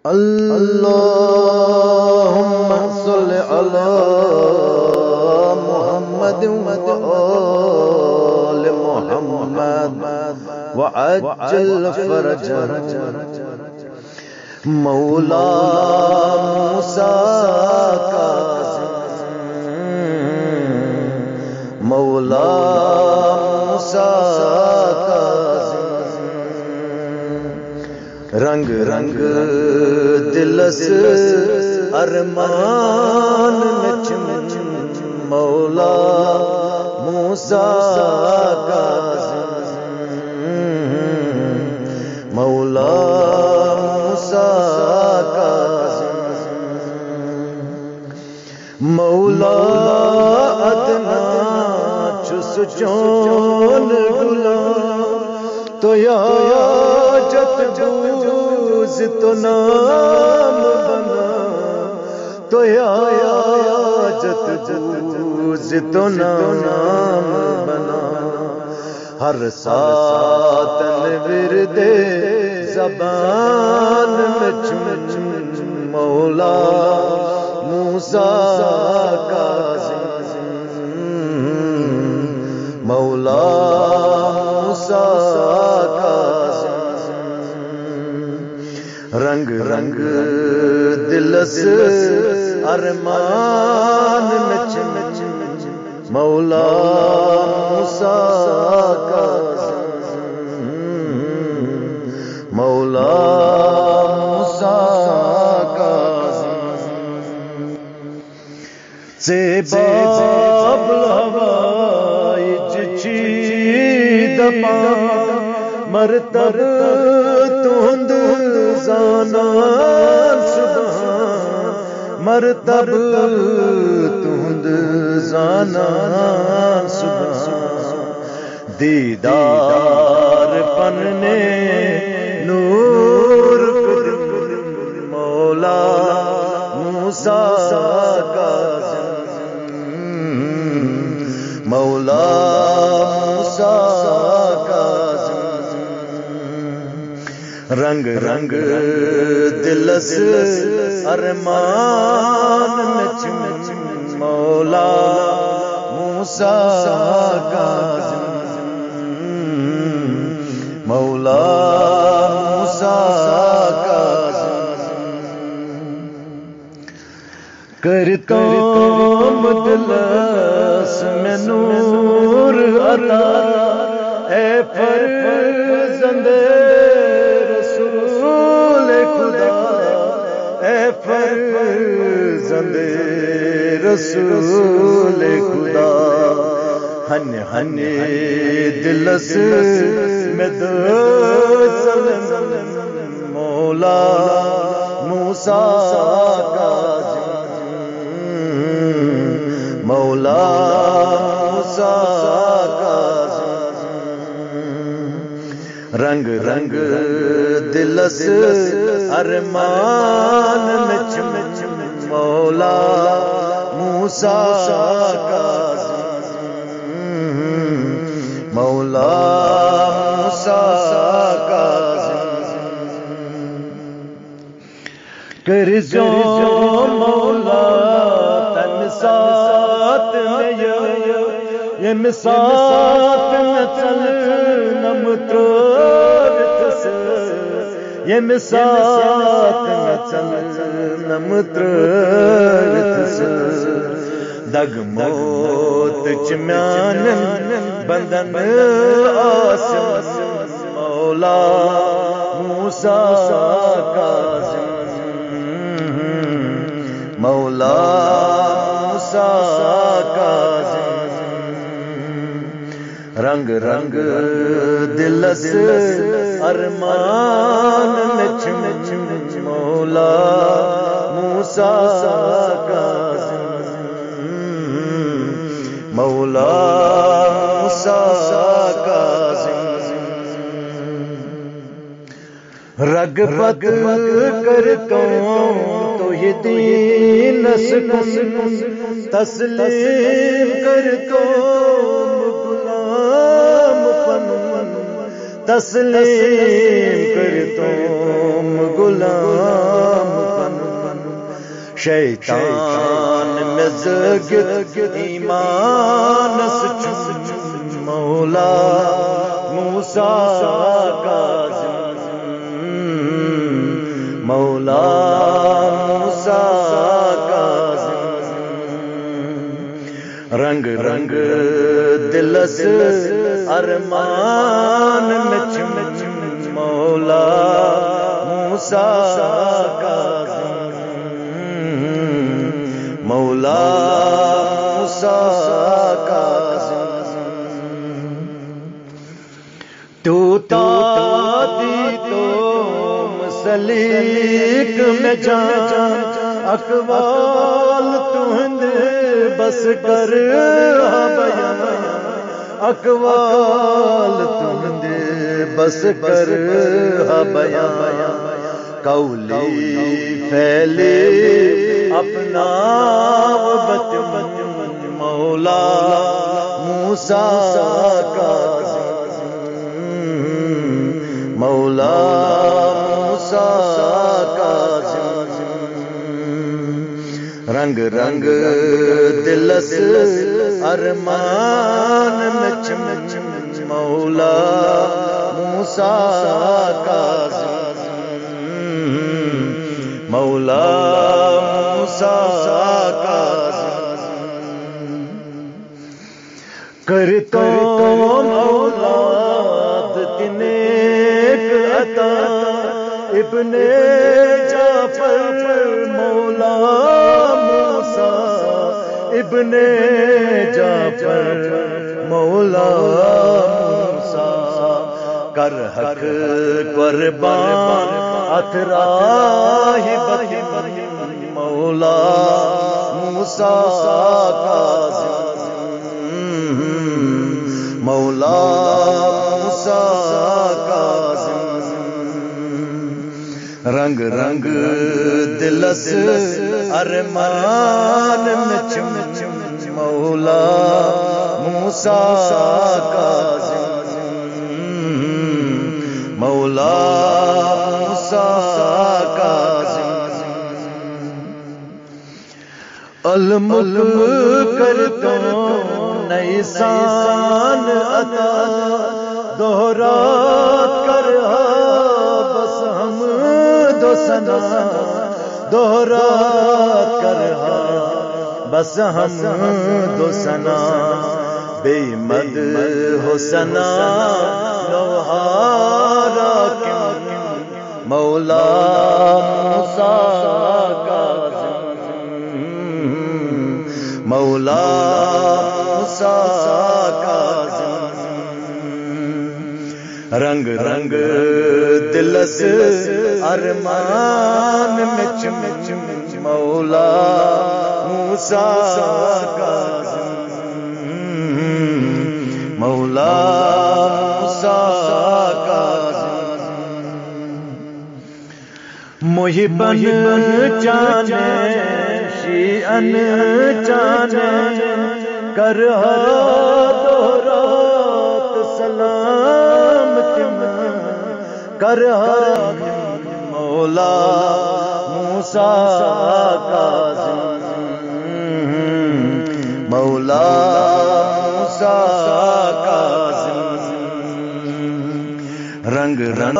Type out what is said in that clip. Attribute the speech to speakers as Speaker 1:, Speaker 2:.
Speaker 1: اللهم صل على محمد وآل محمد وعجل فرجهم مولا موسیٰ مولا موسیٰ رنگ رنگ دلس ارمان مچ مولا موسیٰ مولا موسیٰ مولا ادنا چس چون غلام تو یا جت بوز تو نام بنا تو یا جت بوز تو نام بنا ہر ساتن ورد زبان مچ مولا موسیٰ مولا موسیٰ رنگ رنگ دلس ارمان مچ مولا موسیٰ مولا سے باب ہوائج چید پا مرتب تند زانان سبحان مرتب تند زانان سبحان دیدار پننے نور مولا موسیٰ مولا موسیٰ رنگ رنگ دلس ارمان مچ مولا موسیٰ مولا موسیٰ کرتا مدلس میں نور عطا اے فرزند رسول خدا اے فرزند رسول خدا ہن ہن دلس میں مولا موسیٰ مولا موسیٰ رنگ رنگ دلس ارمان مچ مولا موسیٰ مولا موسیٰ کر جو مولا تن ساتھ میں یہ مسات میں چل نمترت یہ مسات میں چل نمترت دگ موت چمیان بندن آسم مولا موسیٰ مولا موسیٰ رنگ رنگ دلس ارمان مچ مولا موسیٰ مولا موسیٰ رگ پت کرتا ہوں تو یہ دین تسلیم کرتا غلام پن تسلیم کرتا غلام شیطان مزگت ایمان سچ مولا موسیٰ کاظم مولا موسیٰ کاظم رنگ رنگ دلس ارمان مچ مولا موسیٰ کاظم مولا موسیٰ کاظم توتا دی تو مسلیک میں جان اقوال تہند بس کر بیان اقوال تہند بس کر بیان قولی پھیلے اپنا بت مولا موسیٰ کاظم مولا موسیٰ کاظم رنگ رنگ دلس ارمان مچ مولا موسیٰ کاظم مولا موسیٰ کاظم کرتا اولاد تنیک عطا ابن جعفر مولا موسیٰ ابن جعفر مولا موسیٰ کر حق قربان اتراہ مولا موسیٰ کاظم مولا موسیٰ کاظم رنگ رنگ دلس ارمان مچ مولا موسیٰ کاظم مولا موسیٰ کاظم الملک کرتا نئی سان عطا دہرات کر بس ہم دو سنا دہرات کر بس ہم دو سنا بے مد ہو سنا نوہارا مولا موسیٰ کاظم مولا موسیٰ کاظم رنگ رنگ دلس ارمان مچ مولا موسیٰ کاظم مولا موسیٰ کاظم محبن چانے شیعن چانے کرہا دورات سلام کرہا مولا موسیٰ کاظم مولا موسیٰ کاظم رنگ رنگ